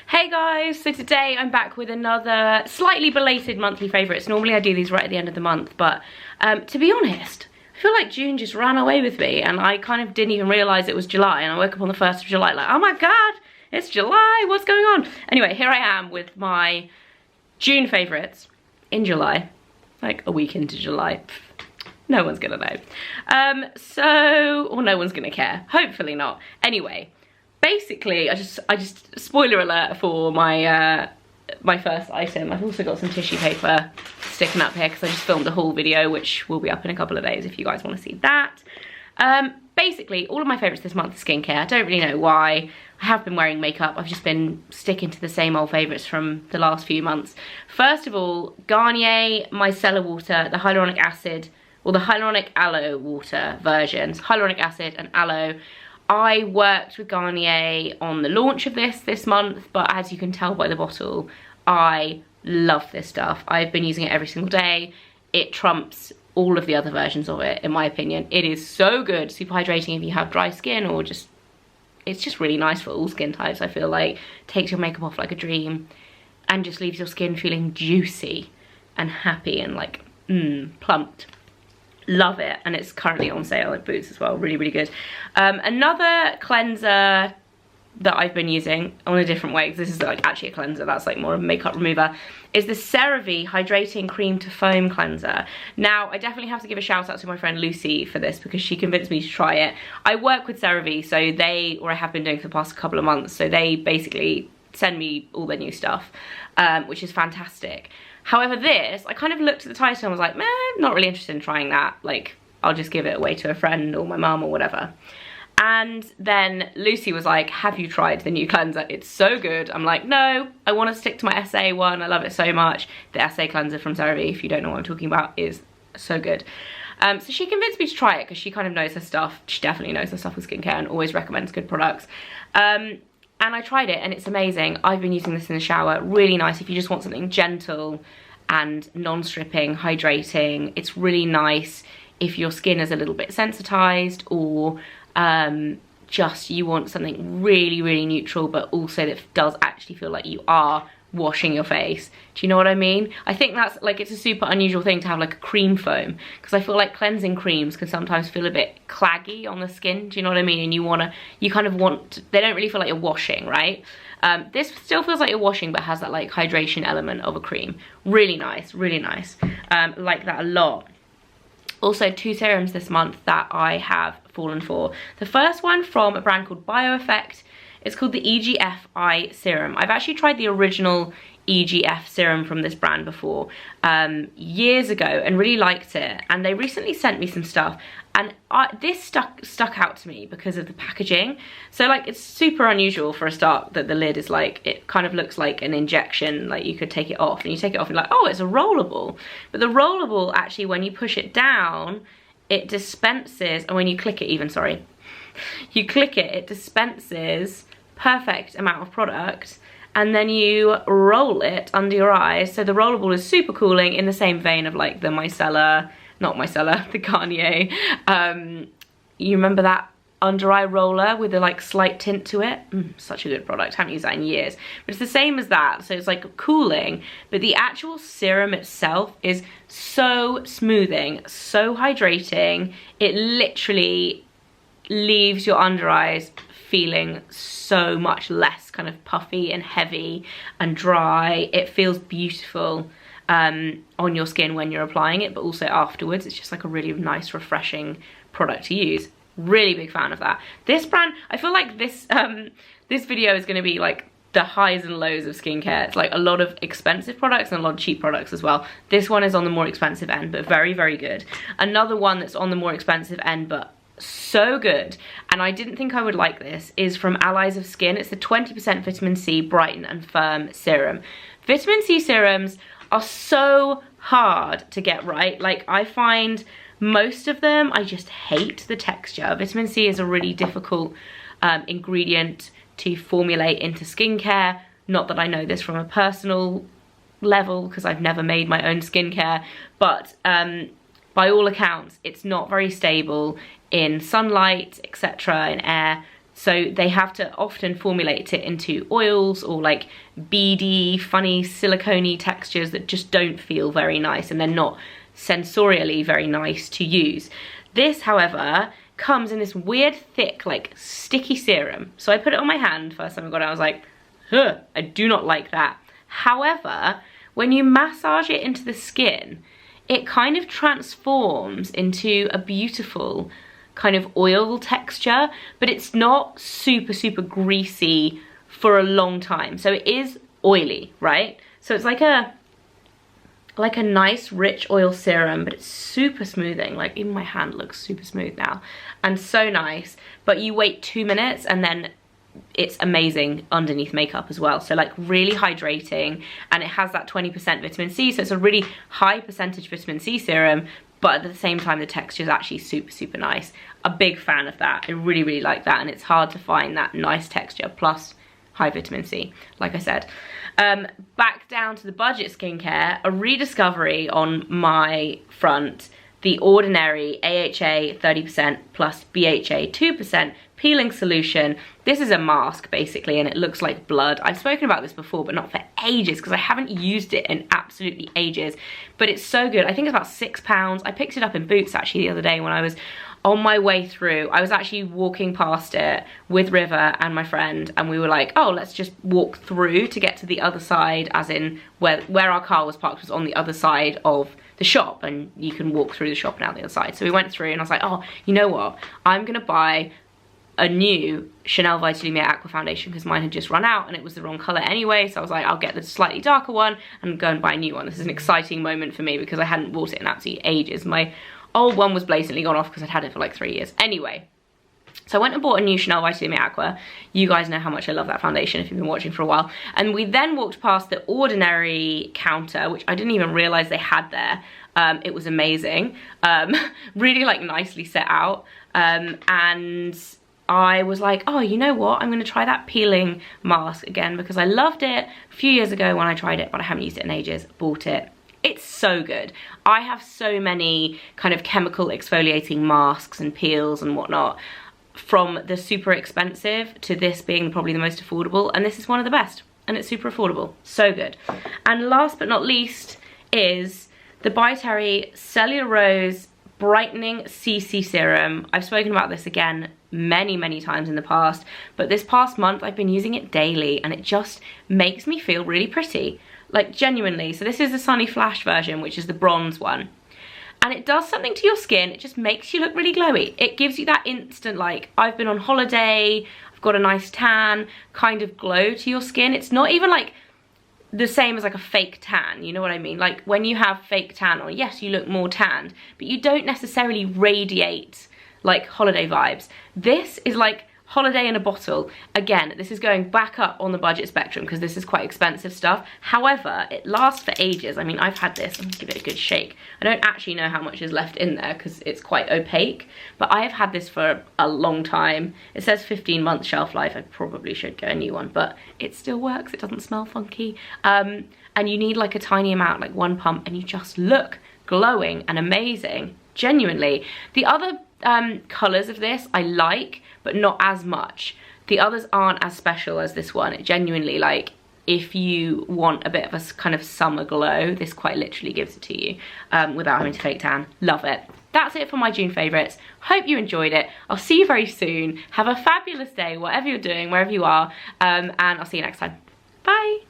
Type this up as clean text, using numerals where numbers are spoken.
Hey guys, so today I'm back with another slightly belated monthly favourites. Normally I do these right at the end of the month, but to be honest, I feel like June just ran away with me and I kind of didn't even realise it was July, and I woke up on the 1st of July like, oh my god, it's July, what's going on? Anyway, here I am with my June favourites in July, like a week into July. No one's gonna know. Or no one's gonna care, hopefully not. Anyway, basically, I just spoiler alert for my my first item. I've also got some tissue paper sticking up here because I just filmed a haul video, which will be up in a couple of days if you guys want to see that. Basically, all of my favourites this month are skincare. I don't really know why. I have been wearing makeup. I've just been sticking to the same old favourites from the last few months. First of all, Garnier Micellar water, the hyaluronic acid, or the hyaluronic aloe water versions, hyaluronic acid and aloe. I worked with Garnier on the launch of this month, but as you can tell by the bottle, I love this stuff. I've been using it every single day. It trumps all of the other versions of it, in my opinion. It is so good, super hydrating if you have dry skin, or just, it's just really nice for all skin types, I feel like. Takes your makeup off like a dream, and just leaves your skin feeling juicy and happy and like, plumped. Love it, and it's currently on sale at Boots as well. Really, really good. Another cleanser that I've been using on a different way, because this is like actually a cleanser, that's like more of a makeup remover, is the CeraVe Hydrating Cream to Foam Cleanser. Now, I definitely have to give a shout out to my friend Lucy for this because she convinced me to try it. I work with CeraVe, so I have been doing for the past couple of months, so they basically send me all their new stuff, which is fantastic. However, this, I kind of looked at the title and was like, meh, not really interested in trying that. Like, I'll just give it away to a friend or my mum or whatever. And then Lucy was like, have you tried the new cleanser? It's so good. I'm like, no, I want to stick to my SA one. I love it so much. The SA cleanser from CeraVe, if you don't know what I'm talking about, is so good. So she convinced me to try it because she kind of knows her stuff. She definitely knows her stuff with skincare and always recommends good products. And I tried it and it's amazing. I've been using this in the shower. Really nice if you just want something gentle and non-stripping, hydrating. It's really nice if your skin is a little bit sensitized, or just you want something really, really neutral, but also that does actually feel like you are washing your face. Do you know what I mean? I think that's like, it's a super unusual thing to have like a cream foam, because I feel like cleansing creams can sometimes feel a bit claggy on the skin. Do you know what I mean? And you kind of want, they don't really feel like you're washing, right? This still feels like you're washing, but has that like hydration element of a cream. Really nice, really nice. Like that a lot. Also, 2 serums this month that I have fallen for. The first one from a brand called Effect. It's called the EGF Eye Serum. I've actually tried the original EGF serum from this brand before, years ago, and really liked it. And they recently sent me some stuff, and this stuck out to me because of the packaging. So like, it's super unusual for a start that the lid is like, it kind of looks like an injection, like you could take it off, and you take it off and you're like, oh, it's a rollable. But the rollable, actually, when you push it down, it dispenses, and when you click it even, sorry, you click it, it dispenses perfect amount of product, and then you roll it under your eyes. So the rollable is super cooling, in the same vein of like the Micellar, not Micellar, the Garnier. You remember that under eye roller with the like slight tint to it? Such a good product, haven't used that in years. But it's the same as that, so it's like cooling, but the actual serum itself is so smoothing, so hydrating. It literally leaves your under eyes feeling so much less kind of puffy and heavy and dry. It feels beautiful on your skin when you're applying it, but also afterwards. It's just like a really nice, refreshing product to use. Really big fan of that. This brand, I feel like this this video is going to be like the highs and lows of skincare. It's like a lot of expensive products and a lot of cheap products as well. This one is on the more expensive end, but very, very good. Another one that's on the more expensive end, but so good, and I didn't think I would like this, is from Allies of Skin. It's the 20% vitamin C Brighten and Firm Serum. Vitamin C serums are so hard to get right. Like, I find most of them, I just hate the texture. Vitamin C is a really difficult ingredient to formulate into skincare. Not that I know this from a personal level, because I've never made my own skincare, but by all accounts, it's not very stable in sunlight, etc., in air. So they have to often formulate it into oils or like beady, funny, silicone-y textures that just don't feel very nice, and they're not sensorially very nice to use. This, however, comes in this weird thick, like sticky serum. So I put it on my hand first time I got it. I was like, huh, I do not like that. However, when you massage it into the skin, it kind of transforms into a beautiful kind of oil texture, but it's not super, super greasy for a long time. So it is oily, right? So it's like a nice rich oil serum, but it's super smoothing. Like even my hand looks super smooth now and so nice. But you wait 2 minutes and then it's amazing underneath makeup as well. So like really hydrating, and it has that 20% vitamin C, so it's a really high percentage vitamin C serum, but at the same time the texture is actually super, super nice. A big fan of that. I really, really like that, and it's hard to find that nice texture plus high vitamin C, like I said. Back down to the budget skincare, a rediscovery on my front, the Ordinary AHA 30% plus BHA 2% peeling solution. This is a mask basically, and it looks like blood. I've spoken about this before, but not for ages because I haven't used it in absolutely ages, but it's so good. I think it's about £6. I picked it up in Boots actually the other day when I was on my way through. I was actually walking past it with River and my friend, and we were like, oh, let's just walk through to get to the other side, as in where our car was parked was on the other side of the shop, and you can walk through the shop and out the other side. So we went through and I was like, oh, you know what? I'm gonna buy a new Chanel Vitalumiere Aqua Foundation because mine had just run out and it was the wrong colour anyway. So I was like, I'll get the slightly darker one and go and buy a new one. This is an exciting moment for me because I hadn't bought it in absolutely ages. My old one was blatantly gone off because I'd had it for like 3 years. Anyway, so I went and bought a new Chanel Vitalumiere Aqua. You guys know how much I love that foundation if you've been watching for a while. And we then walked past the Ordinary counter, which I didn't even realise they had there. It was amazing. Really like nicely set out. And I was like, oh, you know what? I'm gonna try that peeling mask again because I loved it a few years ago when I tried it, but I haven't used it in ages. Bought it. It's so good. I have so many kind of chemical exfoliating masks and peels and whatnot, from the super expensive to this being probably the most affordable, and this is one of the best, and it's super affordable. So good. And last but not least is the ByTerry Cellularose Brightening CC Serum. I've spoken about this again many, many times in the past, but this past month I've been using it daily and it just makes me feel really pretty. Like genuinely. So this is the Sunny Flash version, which is the bronze one. And it does something to your skin. It just makes you look really glowy. It gives you that instant, like, I've been on holiday, I've got a nice tan, kind of glow to your skin. It's not even like the same as like a fake tan, you know what I mean? Like when you have fake tan on, yes, you look more tanned, but you don't necessarily radiate like holiday vibes. This is like holiday in a bottle. Again, this is going back up on the budget spectrum because this is quite expensive stuff. However, it lasts for ages. I mean, I've had this. I'm gonna give it a good shake. I don't actually know how much is left in there because it's quite opaque, but I have had this for a long time. It says 15-month shelf life. I probably should get a new one, but it still works. It doesn't smell funky. And you need like a tiny amount, like 1 pump, and you just look glowing and amazing. Genuinely. The other colours of this I like, but not as much. The others aren't as special as this one. It genuinely, like, if you want a bit of a kind of summer glow, this quite literally gives it to you without having to fake tan. Love it. That's it for my June favourites. Hope you enjoyed it. I'll see you very soon. Have a fabulous day, whatever you're doing, wherever you are, and I'll see you next time. Bye.